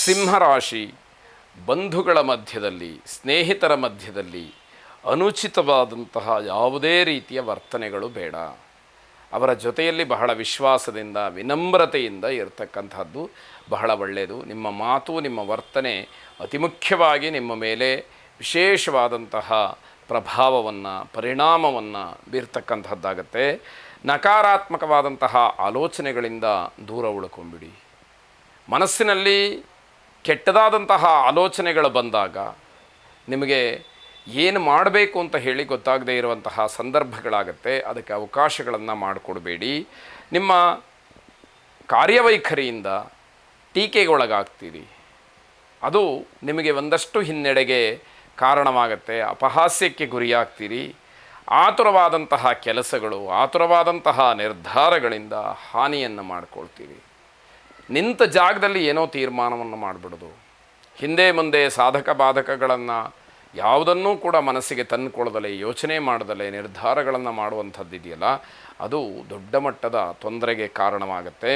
ಸಿಂಹರಾಶಿ ಬಂಧುಗಳ ಮಧ್ಯದಲ್ಲಿ, ಸ್ನೇಹಿತರ ಮಧ್ಯದಲ್ಲಿ ಅನುಚಿತವಾದಂತಹ ಯಾವುದೇ ರೀತಿಯ ವರ್ತನೆಗಳು ಬೇಡ. ಅವರ ಜೊತೆಯಲ್ಲಿ ಬಹಳ ವಿಶ್ವಾಸದಿಂದ, ವಿನಮ್ರತೆಯಿಂದ ಇರತಕ್ಕಂಥದ್ದು ಬಹಳ ಒಳ್ಳೆಯದು. ನಿಮ್ಮ ಮಾತು, ನಿಮ್ಮ ವರ್ತನೆ ಅತಿ ಮುಖ್ಯವಾಗಿ ನಿಮ್ಮ ಮೇಲೆ ವಿಶೇಷವಾದಂತಹ ಪ್ರಭಾವವನ್ನು, ಪರಿಣಾಮವನ್ನು ಬೀರ್ತಕ್ಕಂಥದ್ದಾಗತ್ತೆ. ನಕಾರಾತ್ಮಕವಾದಂತಹ ಆಲೋಚನೆಗಳಿಂದ ದೂರ ಉಳ್ಕೊಂಬಿಡಿ. ಮನಸ್ಸಿನಲ್ಲಿ ಕೆಟ್ಟದಾದಂತಹ ಆಲೋಚನೆಗಳು ಬಂದಾಗ ನಿಮಗೆ ಏನು ಮಾಡಬೇಕು ಅಂತ ಹೇಳಿ ಗೊತ್ತಾಗದೇ ಇರುವಂತಹ ಸಂದರ್ಭಗಳಾಗತ್ತೆ. ಅದಕ್ಕೆ ಅವಕಾಶಗಳನ್ನು ಮಾಡಿಕೊಡಬೇಡಿ. ನಿಮ್ಮ ಕಾರ್ಯವೈಖರಿಯಿಂದ ಟೀಕೆಗೊಳಗಾಗ್ತೀರಿ. ಅದು ನಿಮಗೆ ಒಂದಷ್ಟು ಹಿನ್ನಡೆಗೆ ಕಾರಣವಾಗತ್ತೆ. ಅಪಹಾಸ್ಯಕ್ಕೆ ಗುರಿಯಾಗ್ತೀರಿ. ಆತುರವಾದಂತಹ ಕೆಲಸಗಳು, ಆತುರವಾದಂತಹ ನಿರ್ಧಾರಗಳಿಂದ ಹಾನಿಯನ್ನು ಮಾಡಿಕೊಳ್ತೀರಿ. ನಿಂತ ಜಾಗದಲ್ಲಿ ಏನೋ ತೀರ್ಮಾನವನ್ನು ಮಾಡಿಬಿಡೋದು, ಹಿಂದೆ ಮುಂದೆ ಸಾಧಕ ಬಾಧಕಗಳನ್ನು ಯಾವುದನ್ನೂ ಕೂಡ ಮನಸ್ಸಿಗೆ ತಂದುಕೊಳ್ಳದಲೇ, ಯೋಚನೆ ಮಾಡದಲೇ ನಿರ್ಧಾರಗಳನ್ನು ಮಾಡುವಂಥದ್ದಿದೆಯಲ್ಲ, ಅದು ದೊಡ್ಡ ಮಟ್ಟದ ತೊಂದರೆಗೆ ಕಾರಣವಾಗುತ್ತೆ.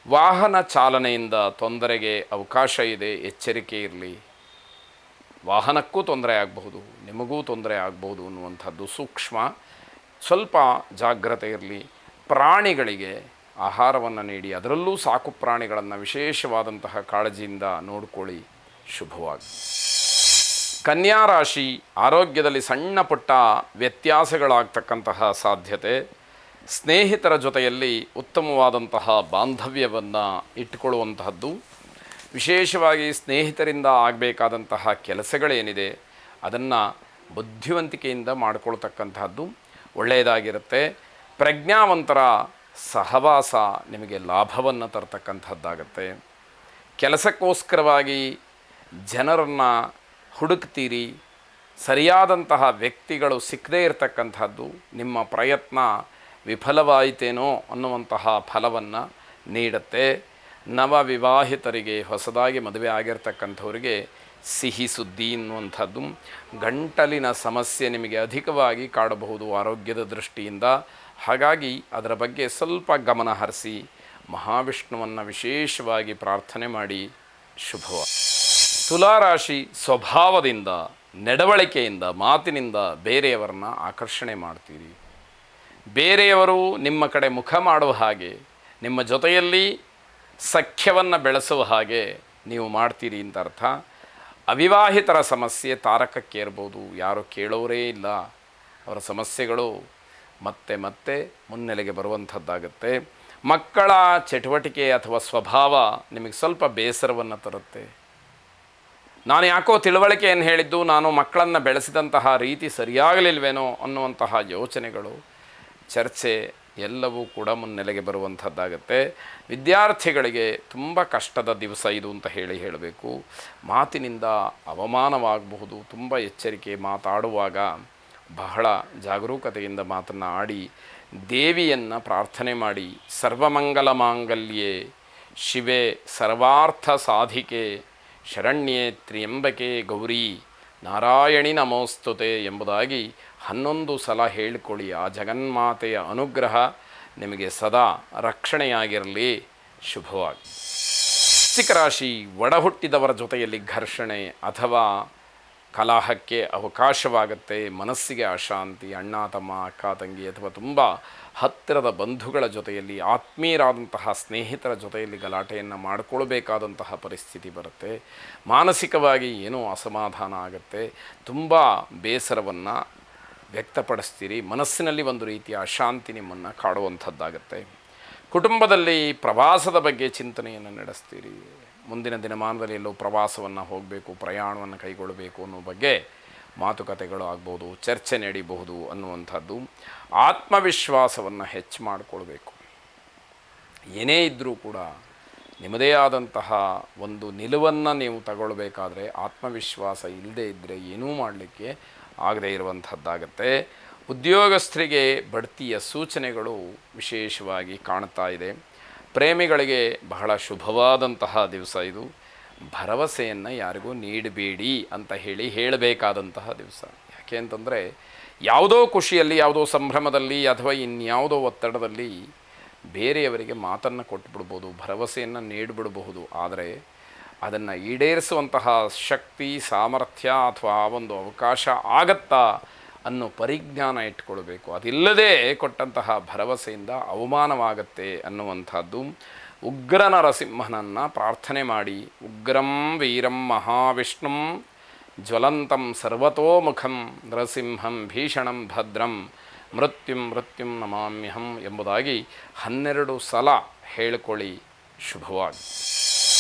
ವಾಹನ ಚಾಲನೆಯಿಂದ ತೊಂದರೆಗೆ ಅವಕಾಶ ಇದೆ, ಎಚ್ಚರಿಕೆ ಇರಲಿ. ವಾಹನಕ್ಕೂ ತೊಂದರೆ ಆಗಬಹುದು, ನಿಮಗೂ ತೊಂದರೆ ಆಗಬಹುದು ಅನ್ನುವಂಥದ್ದು ಸೂಕ್ಷ್ಮ. ಸ್ವಲ್ಪ ಜಾಗ್ರತೆ ಇರಲಿ. ಪ್ರಾಣಿಗಳಿಗೆ ಆಹಾರವನ್ನು ನೀಡಿ, ಅದರಲ್ಲೂ ಸಾಕು ಪ್ರಾಣಿಗಳನ್ನು ವಿಶೇಷವಾದಂತಹ ಕಾಳಜಿಯಿಂದ ನೋಡಿಕೊಳ್ಳಿ. ಶುಭವಾಗಿ. ಕನ್ಯಾ ರಾಶಿ, ಆರೋಗ್ಯದಲ್ಲಿ ಸಣ್ಣ ಪುಟ್ಟ ವ್ಯತ್ಯಾಸಗಳಾಗ್ತಕ್ಕಂತಹ ಸಾಧ್ಯತೆ. ಸ್ನೇಹಿತರ ಜೊತೆಯಲ್ಲಿ ಉತ್ತಮವಾದಂತಹ ಬಾಂಧವ್ಯವನ್ನು ಇಟ್ಟುಕೊಳ್ಳುವಂತಹದ್ದು. ವಿಶೇಷವಾಗಿ ಸ್ನೇಹಿತರಿಂದ ಆಗಬೇಕಾದಂತಹ ಕೆಲಸಗಳೇನಿದೆ ಅದನ್ನು ಬುದ್ಧಿವಂತಿಕೆಯಿಂದ ಮಾಡಿಕೊಳ್ತಕ್ಕಂತಹದ್ದು ಒಳ್ಳೆಯದಾಗಿರುತ್ತೆ. ಪ್ರಜ್ಞಾವಂತರ ಸಹವಾಸ ನಿಮಗೆ ಲಾಭವನ್ನು ತರ್ತಕ್ಕಂಥದ್ದಾಗತ್ತೆ. ಕೆಲಸಕ್ಕೋಸ್ಕರವಾಗಿ ಜನರನ್ನು ಹುಡುಕ್ತೀರಿ. ಸರಿಯಾದಂತಹ ವ್ಯಕ್ತಿಗಳು ಸಿಕ್ಕದೇ ಇರತಕ್ಕಂಥದ್ದು ನಿಮ್ಮ ಪ್ರಯತ್ನ ವಿಫಲವಾಯಿತೇನೋ ಅನ್ನುವಂತಹ ಫಲವನ್ನು ನೀಡುತ್ತೆ. ನವ ವಿವಾಹಿತರಿಗೆ, ಹೊಸದಾಗಿ ಮದುವೆ ಆಗಿರ್ತಕ್ಕಂಥವರಿಗೆ ಸಿಹಿ ಸುದ್ದಿ ಎನ್ನುವಂಥದ್ದು. ಗಂಟಲಿನ ಸಮಸ್ಯೆ ನಿಮಗೆ ಅಧಿಕವಾಗಿ ಕಾಡಬಹುದು ಆರೋಗ್ಯದ ದೃಷ್ಟಿಯಿಂದ. ಹಾಗಾಗಿ ಅದರ ಬಗ್ಗೆ ಸ್ವಲ್ಪ ಗಮನ ಹರಿಸಿ ಮಹಾವಿಷ್ಣುವನ್ನು ವಿಶೇಷವಾಗಿ ಪ್ರಾರ್ಥನೆ ಮಾಡಿ. ಶುಭವಾಗಿ. ತುಲಾರಾಶಿ, ಸ್ವಭಾವದಿಂದ, ನಡವಳಿಕೆಯಿಂದ, ಮಾತಿನಿಂದ ಬೇರೆಯವರನ್ನ ಆಕರ್ಷಣೆ ಮಾಡ್ತೀರಿ. ಬೇರೆಯವರು ನಿಮ್ಮ ಕಡೆ ಮುಖ ಮಾಡುವ ಹಾಗೆ, ನಿಮ್ಮ ಜೊತೆಯಲ್ಲಿ ಸಖ್ಯವನ್ನು ಬೆಳೆಸುವ ಹಾಗೆ ನೀವು ಮಾಡ್ತೀರಿ ಅಂತ ಅರ್ಥ. ಅವಿವಾಹಿತರ ಸಮಸ್ಯೆ ತಾರಕಕ್ಕೇರ್ಬೋದು. ಯಾರು ಕೇಳೋರೇ ಇಲ್ಲ. ಅವರ ಸಮಸ್ಯೆಗಳು ಮತ್ತೆ ಮತ್ತೆ ಮುನ್ನೆಲೆಗೆ ಬರುವಂಥದ್ದಾಗತ್ತೆ. ಮಕ್ಕಳ ಚಟುವಟಿಕೆ ಅಥವಾ ಸ್ವಭಾವ ನಿಮಗೆ ಸ್ವಲ್ಪ ಬೇಸರವನ್ನು ತರುತ್ತೆ. ನಾನು ಯಾಕೋ ತಿಳುವಳಿಕೆಯನ್ನು ಹೇಳಿದ್ದು, ನಾನು ಮಕ್ಕಳನ್ನು ಬೆಳೆಸಿದಂತಹ ರೀತಿ ಸರಿಯಾಗಲಿಲ್ವೇನೋ ಅನ್ನುವಂತಹ ಯೋಚನೆಗಳು, ಚರ್ಚೆ ಎಲ್ಲವೂ ಕೂಡ ಮುನ್ನೆಲೆಗೆ ಬರುವಂಥದ್ದಾಗತ್ತೆ. ವಿದ್ಯಾರ್ಥಿಗಳಿಗೆ ತುಂಬ ಕಷ್ಟದ ದಿವಸ ಇದು ಅಂತ ಹೇಳಬೇಕು. ಮಾತಿನಿಂದ ಅವಮಾನವಾಗಬಹುದು. ತುಂಬ ಎಚ್ಚರಿಕೆ. ಮಾತಾಡುವಾಗ ಬಹಳ ಜಾಗರೂಕತೆಯಿಂದ ಮಾತನ್ನು ಆಡಿ ದೇವಿಯನ್ನು ಪ್ರಾರ್ಥನೆ ಮಾಡಿ. ಸರ್ವಮಂಗಲ ಮಾಂಗಲ್ಯೆ ಶಿವೆ ಸರ್ವಾರ್ಥ ಸಾಧಿಕೆ ಶರಣ್ಯೆ ತ್ರ್ಯಂಬಕೆ ಗೌರಿ ನಾರಾಯಣಿ ನಮೋಸ್ತುತೆ ಎಂಬುದಾಗಿ 11 ಸಲ ಹೇಳಿಕೊಳ್ಳಿ. ಆ ಜಗನ್ಮಾತೆಯ ಅನುಗ್ರಹ ನಿಮಗೆ ಸದಾ ರಕ್ಷಣೆಯಾಗಿರಲಿ. ಶುಭವಾಗಿ. ವೃಶ್ಚಿಕ ರಾಶಿ, ಒಡಹುಟ್ಟಿದವರ ಜೊತೆಯಲ್ಲಿ ಘರ್ಷಣೆ ಅಥವಾ ಕಲಹಕ್ಕೆ ಅವಕಾಶವಾಗುತ್ತೆ. ಮನಸ್ಸಿಗೆ ಅಶಾಂತಿ. ಅಣ್ಣ ತಮ್ಮ, ಅಕ್ಕ ತಂಗಿ ಅಥವಾ ತುಂಬ ಹತ್ತಿರದ ಬಂಧುಗಳ ಜೊತೆಯಲ್ಲಿ, ಆತ್ಮೀಯರಾದಂತಹ ಸ್ನೇಹಿತರ ಜೊತೆಯಲ್ಲಿ ಗಲಾಟೆಯನ್ನು ಮಾಡಿಕೊಳ್ಬೇಕಾದಂತಹ ಪರಿಸ್ಥಿತಿ ಬರುತ್ತೆ. ಮಾನಸಿಕವಾಗಿ ಏನೋ ಅಸಮಾಧಾನ ಆಗುತ್ತೆ. ತುಂಬ ಬೇಸರವನ್ನು ವ್ಯಕ್ತಪಡಿಸ್ತೀರಿ. ಮನಸ್ಸಿನಲ್ಲಿ ಒಂದು ರೀತಿಯ ಅಶಾಂತಿ ನಿಮ್ಮನ್ನು ಕಾಡುವಂಥದ್ದಾಗತ್ತೆ. ಕುಟುಂಬದಲ್ಲಿ ಪ್ರವಾಸದ ಬಗ್ಗೆ ಚಿಂತನೆಯನ್ನು ನಡೆಸ್ತೀರಿ. ಮುಂದಿನ ದಿನಮಾನದಲ್ಲಿ ಎಲ್ಲೋ ಪ್ರವಾಸವನ್ನು ಹೋಗಬೇಕು, ಪ್ರಯಾಣವನ್ನು ಕೈಗೊಳ್ಳಬೇಕು ಅನ್ನೋ ಬಗ್ಗೆ ಮಾತುಕತೆಗಳು ಆಗ್ಬೋದು, ಚರ್ಚೆ ನಡೀಬಹುದು ಅನ್ನುವಂಥದ್ದು. ಆತ್ಮವಿಶ್ವಾಸವನ್ನು ಹೆಚ್ಚು ಮಾಡಿಕೊಳ್ಬೇಕು. ಏನೇ ಇದ್ದರೂ ಕೂಡ ನಿಮ್ಮದೇ ಆದಂತಹ ಒಂದು ನಿಲುವನ್ನು ನೀವು ತಗೊಳ್ಬೇಕಾದ್ರೆ ಆತ್ಮವಿಶ್ವಾಸ ಇಲ್ಲದೇ ಇದ್ದರೆ ಏನೂ ಮಾಡಲಿಕ್ಕೆ ಆಗದೇ ಇರುವಂಥದ್ದಾಗತ್ತೆ. ಉದ್ಯೋಗಸ್ಥರಿಗೆ ಬಡ್ತಿಯ ಸೂಚನೆಗಳು ವಿಶೇಷವಾಗಿ ಕಾಣ್ತಾ ಇದೆ. ಪ್ರೇಮಿಗಳಿಗೆ ಬಹಳ ಶುಭವಾದಂತಹ ದಿವಸ ಇದು. ಭರವಸೆಯನ್ನು ಯಾರಿಗೂ ನೀಡಬೇಡಿ ಅಂತ ಹೇಳಬೇಕಾದಂತಹ ದಿವಸ. ಯಾಕೆ ಅಂತಂದರೆ ಯಾವುದೋ ಖುಷಿಯಲ್ಲಿ, ಯಾವುದೋ ಸಂಭ್ರಮದಲ್ಲಿ ಅಥವಾ ಇನ್ಯಾವುದೋ ಒತ್ತಡದಲ್ಲಿ ಬೇರೆಯವರಿಗೆ ಮಾತನ್ನು ಕೊಟ್ಟುಬಿಡ್ಬೋದು, ಭರವಸೆಯನ್ನು ನೀಡಿಬಿಡಬಹುದು. ಆದರೆ ಅದನ್ನು ಈಡೇರಿಸುವಂತಹ ಶಕ್ತಿ ಸಾಮರ್ಥ್ಯ ಅಥವಾ ಆ ಒಂದು ಅವಕಾಶ ಆಗತ್ತಾ ಅನ್ನೋ ಪರಿಜ್ಞಾನ ಇಟ್ಕೊಳ್ಬೇಕು. ಅದಿಲ್ಲದೆ ಕೊಟ್ಟಂತಹ ಭರವಸೆಯಿಂದ ಅವಮಾನವಾಗತ್ತೆ ಅನ್ನುವಂಥದ್ದು. ಉಗ್ರ ನರಸಿಂಹನನ್ನು ಪ್ರಾರ್ಥನೆ ಮಾಡಿ, ಉಗ್ರಂ ವೀರಂ ಮಹಾವಿಷ್ಣುಂ ಜ್ವಲಂತಂ ಸರ್ವತೋಮುಖಂ ನರಸಿಂಹಂ ಭೀಷಣಂ ಭದ್ರಂ ಮೃತ್ಯುಂ ನಮಾಮ್ಯಹಂ ಎಂಬುದಾಗಿ 12 ಸಲ ಹೇಳಿಕೊಳ್ಳಿ. ಶುಭವಾಗಿ.